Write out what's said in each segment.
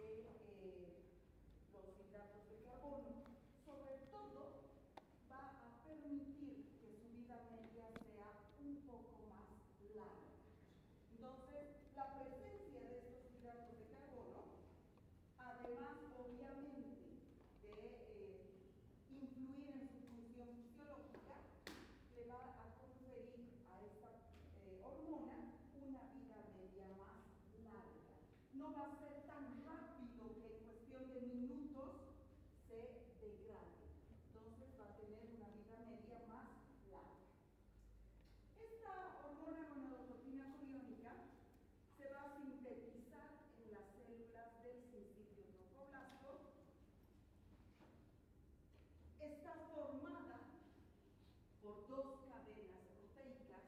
de los hidratos de carbono. Sobre todo, va a permitir que su vida media sea un poco más larga. Entonces, la presencia de estos hidratos de carbono, además, obviamente, de influir en su función fisiológica, le va a conferir a esta hormona una vida media más larga. No va a ser tan rápido que en cuestión de minutos se degrade. Entonces va a tener una vida media más larga. Esta hormona gonadotropina coriónica se va a sintetizar en las células del sincitio tromboblasto. Está formada por dos cadenas proteicas,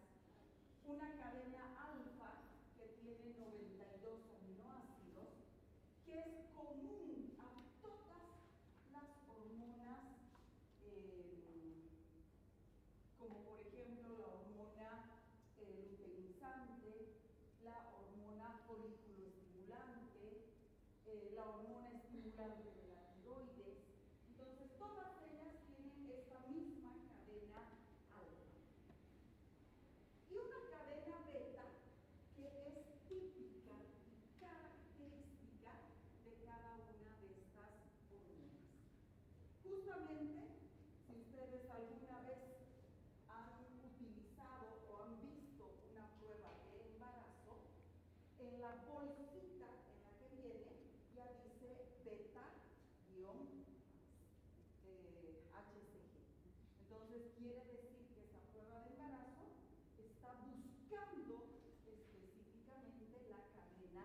una cadena alfa que tiene 92 aminoácidos, que es común a todas las hormonas, como por ejemplo la hormona luteinizante, la hormona folículo estimulante, la hormona estimulante de la tiroides. Entonces, todas ellas tienen esta misma cadena alfa. Y una cadena beta que es típica y característica de cada una de estas hormonas. Justamente, si ustedes alguna vez han utilizado o han visto una prueba de embarazo, en la bolsita en la que viene ya dice beta-HCG. Entonces quiere decir que esta prueba de embarazo está buscando específicamente la cadena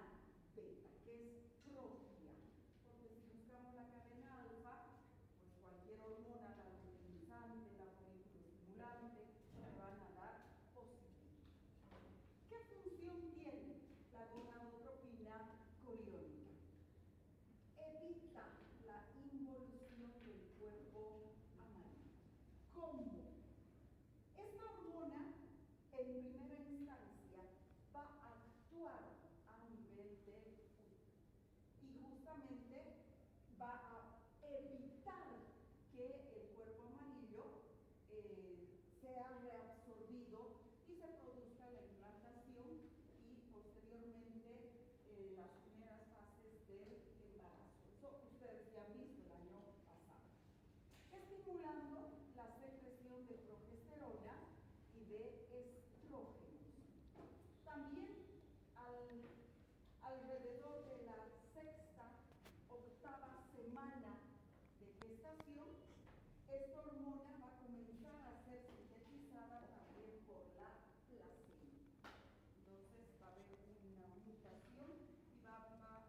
beta, que es propia. Porque si buscamos la cadena alfa, pues cualquier hormona, la luteinizante, la folículo estimulante, me van a dar positivo. ¿Qué función tiene la gonadotropina coriónica? Evita la involución del cuerpo amarillo. ¿Cómo? Esta hormona, en primera instancia, va a actuar a nivel del útero y justamente va a evitar que el cuerpo amarillo sea reabsorbido y se produzca la implantación y posteriormente las primeras fases del embarazo. Eso ustedes ya han visto el año pasado. Estimulando la secreción de progesterona y de estrógenos. También alrededor de la sexta, octava semana de gestación, esta hormona va a comenzar a ser sintetizada también por la placenta. Entonces va a haber una mutación y va a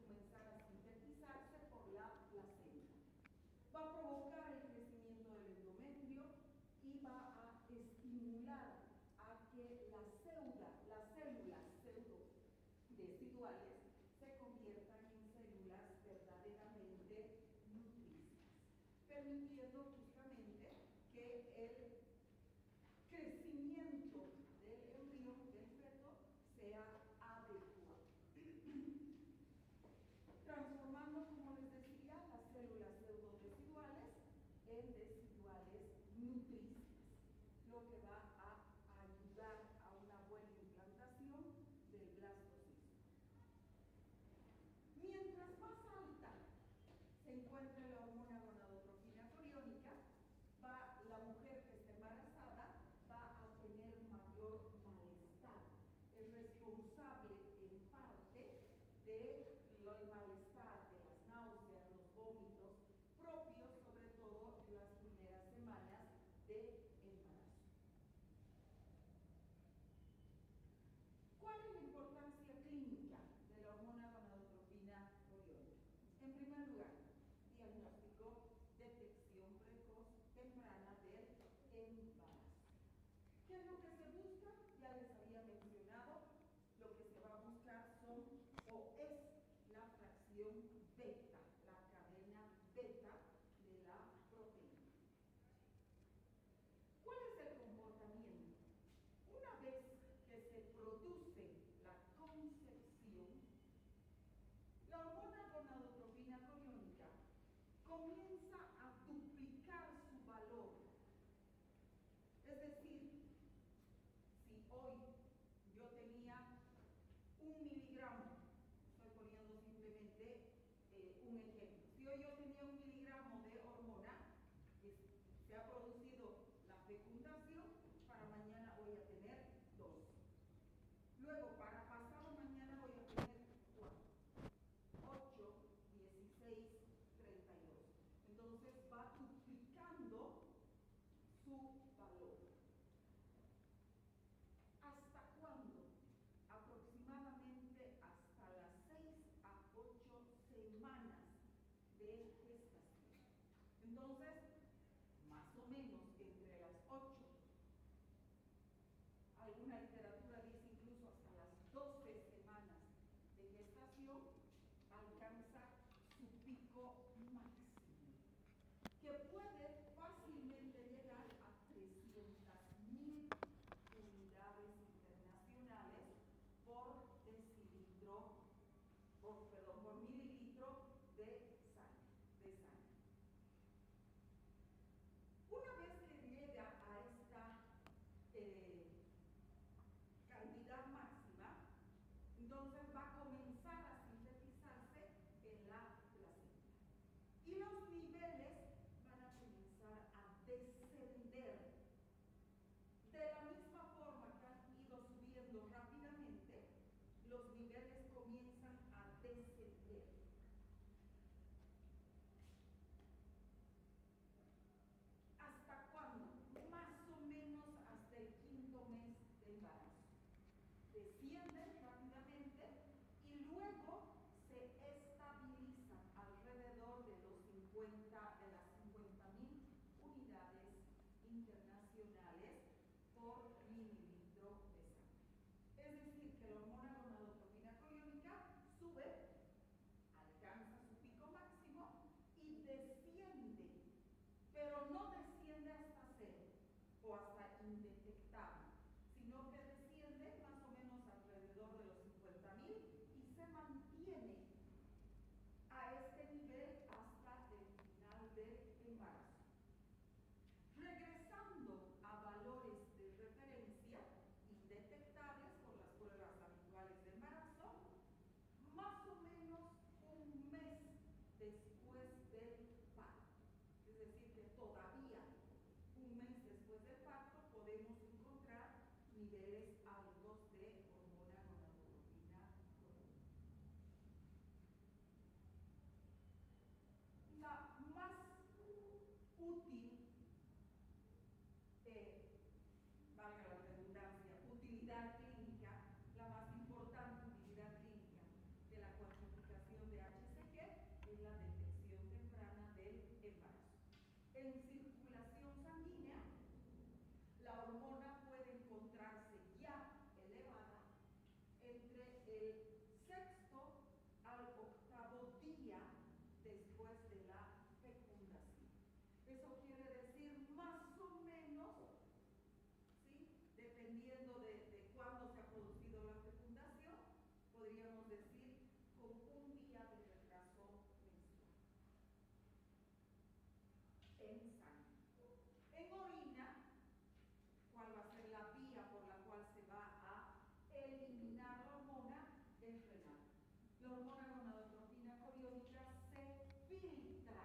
comenzar a sintetizarse por la placenta. Va a provocar el crecimiento del endometrio y va a estimular a que las células pseudoresiduales se conviertan en células verdaderamente nutrices, permitiendo justamente que el crecimiento del embrión, del feto, sea adecuado. Transformando, como les decía, las células pseudoresiduales en residuales nutrices, lo que va a ayudar a una buena implantación del blastocisto. Mientras más alta se encuentra la hormona gonadotropina coriónica, la mujer que está embarazada va a tener mayor malestar. Es responsable en parte del malestar, de las náuseas, los vómitos, propios sobre todo en las primeras semanas de embarazo. ¿Cuál es la importancia clínica de la hormona gonadotropina coriónica? En primer lugar, diagnóstico, detección precoz, temprana del embarazo. ¿Qué es lo que se busca? Ya les había mencionado, lo que se va a buscar es la fracción beta, la cadena beta de la proteína. ¿Cuál es el comportamiento? Una vez que se produce la concepción, la hormona en circulación sanguínea, la hormona puede encontrarse ya elevada entre el sexto al octavo día después de la fecundación. Eso quiere decir más o menos, ¿sí?, dependiendo de cuándo se ha producido la fecundación, podríamos decir con un día de retraso menstrual. En sangre. En orina, ¿cuál va a ser la vía por la cual se va a eliminar la hormona? Es renal. La hormona gonadotropina coriónica se filtra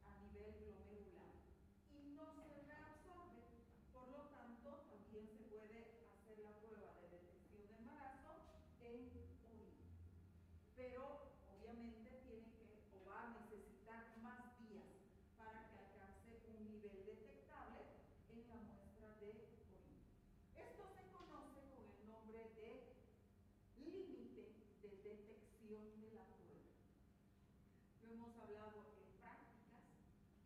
a nivel glomerular y no se reabsorbe. Por lo tanto, también se puede hacer la prueba de detección de embarazo en orina. Pero obviamente tiene que o va a necesitar más días para que alcance un nivel detectable en la muestra de orina. Esto se conoce con el nombre de límite de detección de la prueba. Lo hemos hablado en prácticas.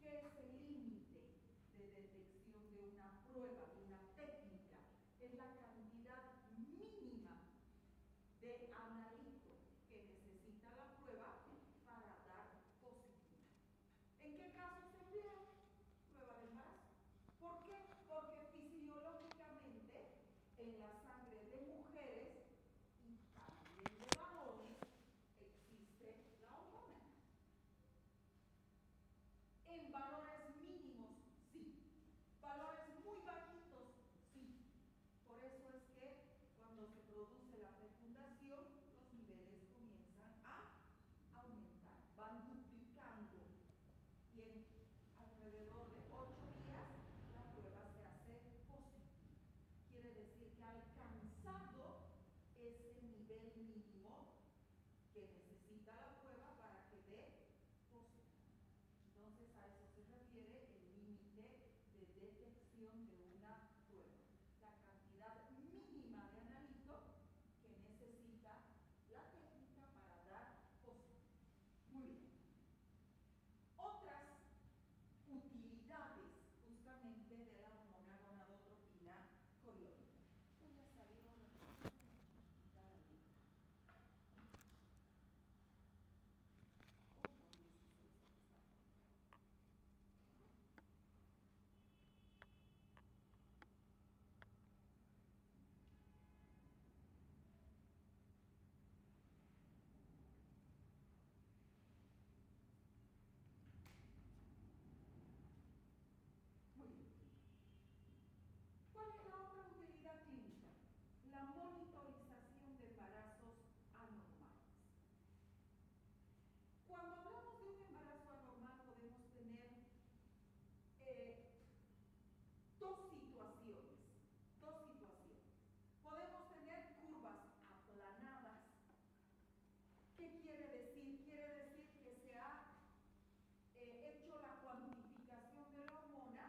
¿Qué es el límite de detección de una prueba, de una técnica? Es la cantidad mínima de analito que necesita la prueba para dar positivo. ¿En qué caso se emplea? Prueba de embarazo. ¿Por qué? Porque fisiológicamente en la sangre de mujeres y también de varones existe la hormona. En valores mínimos, sí. Valores muy bajitos, sí. Por eso es que cuando se produce la fecundación, los niveles comienzan a aumentar, van duplicando. Y en alrededor de 8 días, la prueba se hace positiva. Quiere decir que ha alcanzado ese nivel mínimo que necesita la prueba para que dé positivo. Entonces, a eso se refiere el límite de detección de una prueba. La cantidad mínima de analito que necesita la técnica para dar positivo. Muy bien. Otras utilidades justamente de la hormona gonadotropina coriónica. Ya salieron muy bien. ¿Cuál es la otra utilidad clínica? La monitorización de embarazos anormales. Cuando hablamos de un embarazo anormal podemos tener dos situaciones. Podemos tener curvas aplanadas. ¿Qué quiere decir? Quiere decir que se ha hecho la cuantificación de la hormona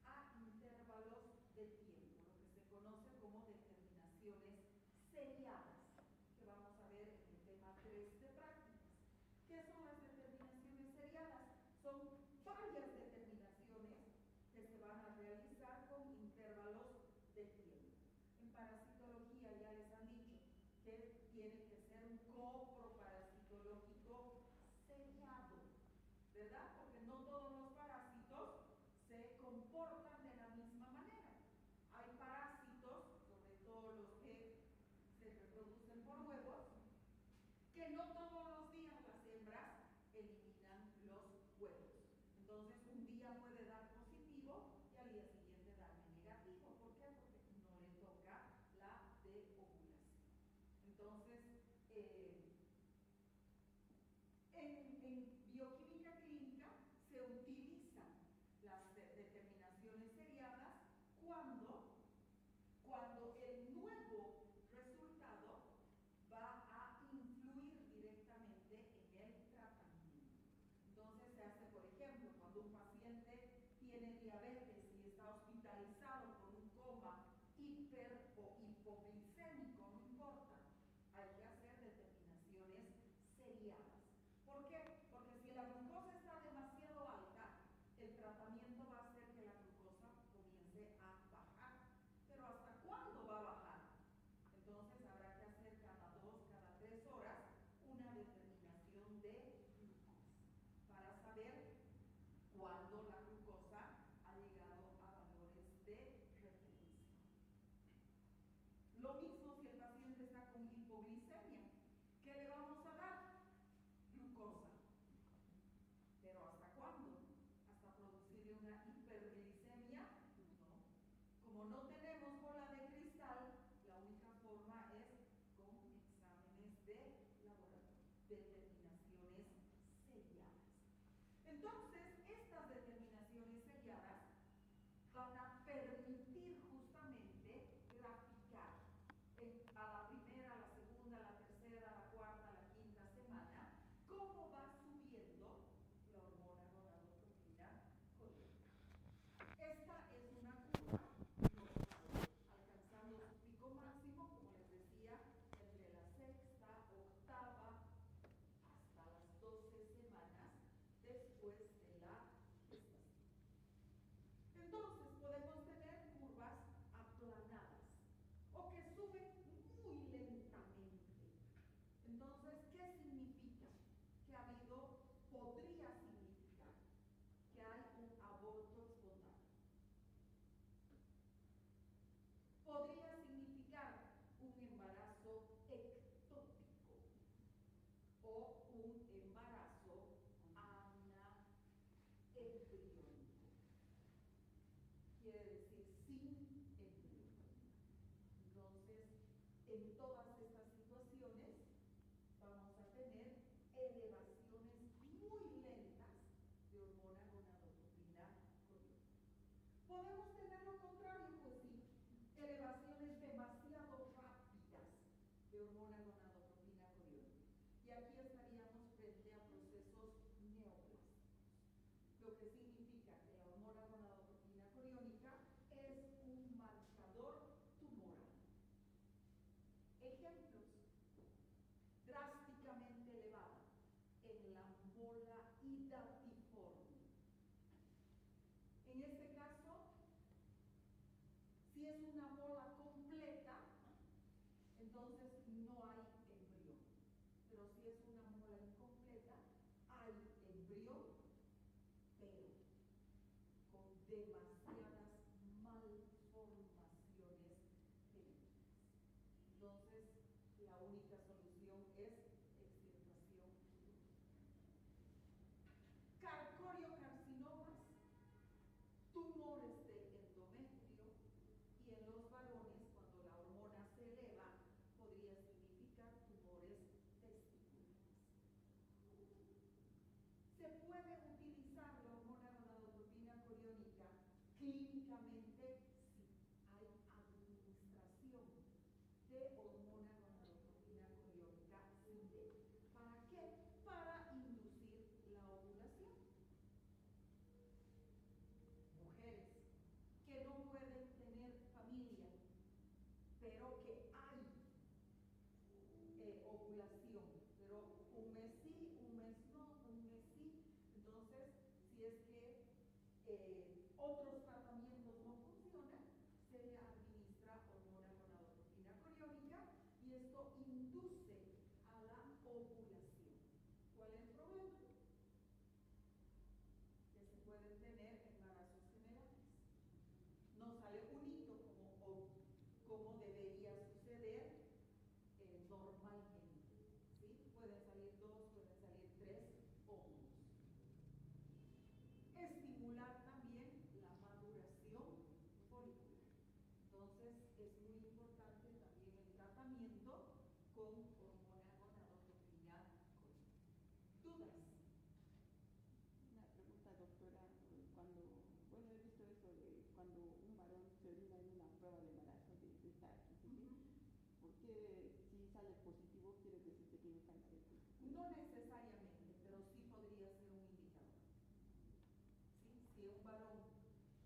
a intervalos de tiempo, lo que se conoce como determinaciones seriadas, que vamos a ver en el tema 3 de prácticas. ¿Qué son las determinaciones seriadas? Son varias determinaciones que se van a realizar con intervalos de tiempo. En parasitología ya les han dicho que tiene que ser un coproparasitológico seriado, ¿verdad? Porque no todos los parásitos se comportan de la misma manera. Hay parásitos, sobre todo los que se reproducen por huevos, que no todos los días las hembras eliminan los huevos. Entonces, estas determinaciones seriadas van a permitir justamente graficar a la primera, a la segunda, a la tercera, a la cuarta, a la quinta semana, cómo va subiendo la hormona gonadotropina colérica. Esta es una curva normal, alcanzando su pico máximo, como les decía, entre la sexta, octava, hasta las 12 semanas después de la gestación. Entonces podemos tener curvas aplanadas o que suben muy lentamente. Entonces, ¿qué significa? Que podría significar que hay un aborto espontáneo. Podría significar un embarazo ectópico o un embarazo anaembriónico. Quiere decir sin embrión. Entonces, en todas estas situaciones vamos a tener elevaciones muy lentas de hormona gonadotropina colérica. ¿Podemos tener lo contrario? Pues sí, elevaciones demasiado rápidas de hormona gonadotropina colérica. Y aquí estaríamos frente a procesos neoplásicos, lo que significa que la hormona gonadotropina colérica es un marcador tumoral. Ejemplos: drásticamente elevada en la mola hidatiforme. En este caso, si es una mola completa, entonces no hay embrión. Pero si es una mola incompleta, hay embrión, pero con demasiadas malformaciones genéticas. Entonces, la única solución es extirpación quirúrgica. Carcoriocarcinomas, tumores de endometrio, y en los varones, cuando la hormona se eleva, podría significar tumores testiculares. Se puede utilizar la hormona gonadotropina colérica clínicamente. Sí, hay administración de hormona gonadotropina colérica sin D. ¿Para qué? Para inducir la ovulación. Mujeres que no pueden tener familia, pero que hay ovulación, pero un mes sí, un mes no, un mes sí. Entonces, si es que otros tratamientos no funcionan, se le administra hormona gonadotropina colérica y esto induce a la ovulación. ¿Cuál es el problema? Que se pueden tener embarazos generales. No sale un hito como debería suceder normalmente. ¿Sí? Pueden salir 2, pueden salir 3 óvulos. Estimular también la maduración folicular. Entonces es muy importante también el tratamiento con hormona gonadotropina colérica. ¿Dudas? Una pregunta, doctora. Bueno, he visto eso de cuando un varón se orina en una prueba de embarazo de TSH, ¿por qué si sale positivo quiere decir que tiene cáncer? No necesariamente, pero sí podría ser un indicador. ¿Sí? Si un varón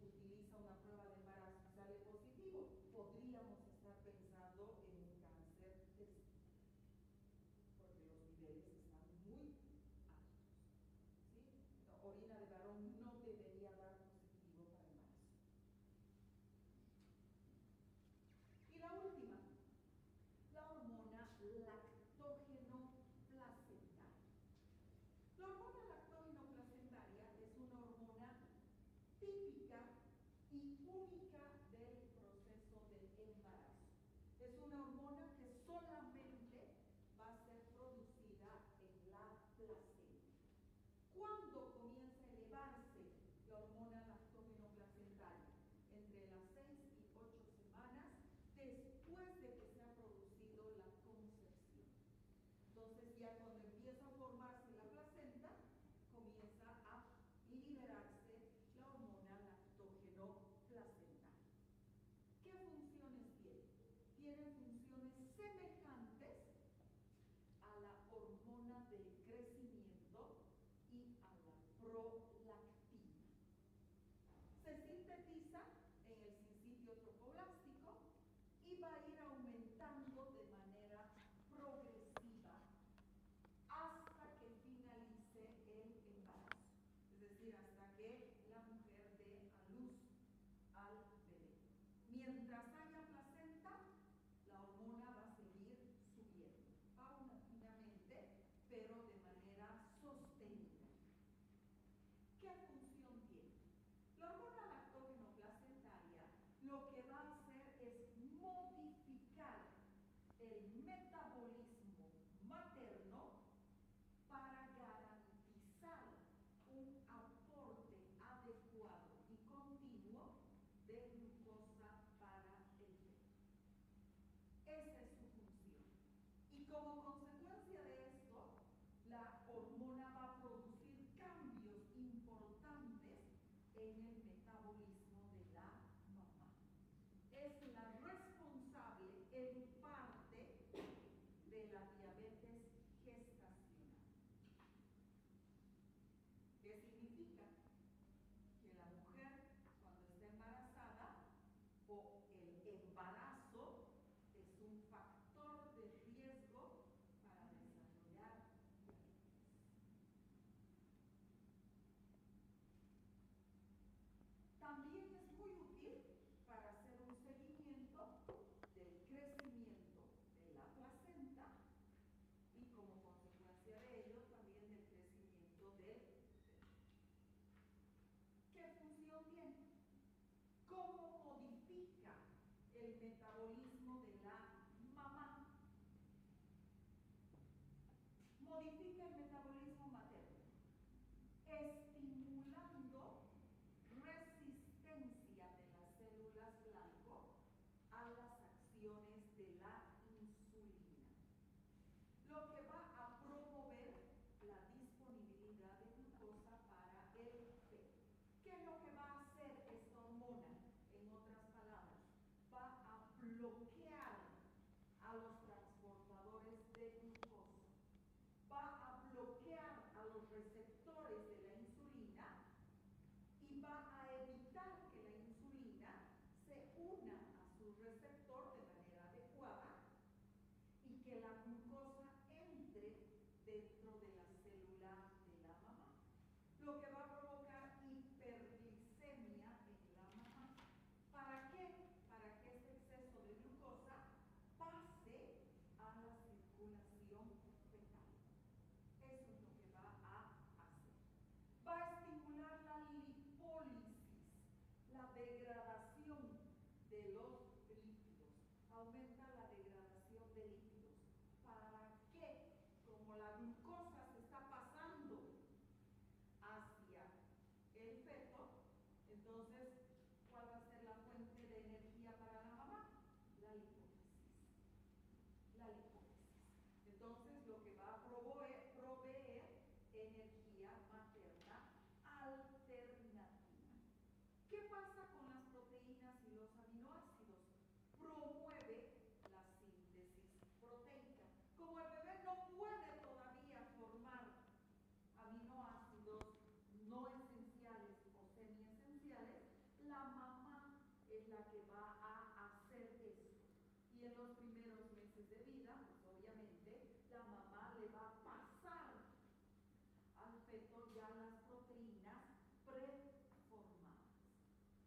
utiliza una prueba de embarazo y sale positivo, podríamos estar pensando en un cáncer testicular, porque los niveles están muy altos. ¿Sí? La orina de varón no debería dar positivo para embarazo. Y la última, la hormona lactógeno placentaria. La hormona lactógeno placentaria es una hormona típica estimulando resistencia de las células blanco a las acciones de la insulina, lo que va a promover la disponibilidad de glucosa para el feto. ¿Qué es lo que va a hacer esta hormona? En otras palabras, va a bloquear a los transportadores de glucosa, va a bloquear a los receptores de la insulina y va a evitar que la insulina se una a su receptor de manera adecuada y que la glucosa entre dentro de la célula de la mamá, lo que va a provocar hiperglicemia en la mamá. ¿Para qué? Para que este exceso de glucosa pase a la circulación fetal. Eso es lo que va a hacer. Va a estimular la lipólisis, la degradación de los lípidos. Aumenta la degradación de lípidos. ¿Para qué? Como la glucosa se está pasando hacia el feto, entonces, ¿cuál va a ser la fuente de energía para la mamá? La lipólisis. La lipólisis. Entonces, lo que va a proveer energía materna alternativa. ¿Qué pasa con las proteínas y los aminoácidos? Promueve la síntesis proteica. Como el bebé no puede todavía formar aminoácidos no esenciales o semiesenciales, la mamá es la que va a hacer esto. Y en los primeros meses de vida, pues obviamente, la mamá le va a pasar al feto ya las proteínas preformadas.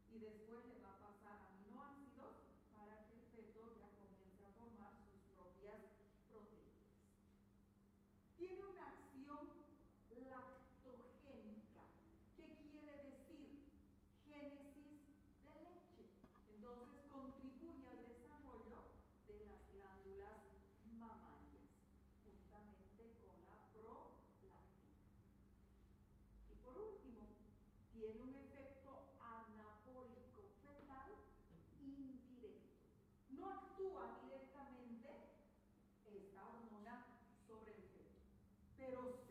Y después le va a pasar aminoácidos para que el feto ya comience a formar sus propias proteínas. Tiene una acción lactogénica. ¿Qué quiere decir? Génesis de leche. Entonces contribuye al desarrollo de las glándulas mamarias, juntamente con la prolactina. Y por último, tiene un efecto anabólico fetal indirecto. No actúa directamente esta hormona sobre el feto, pero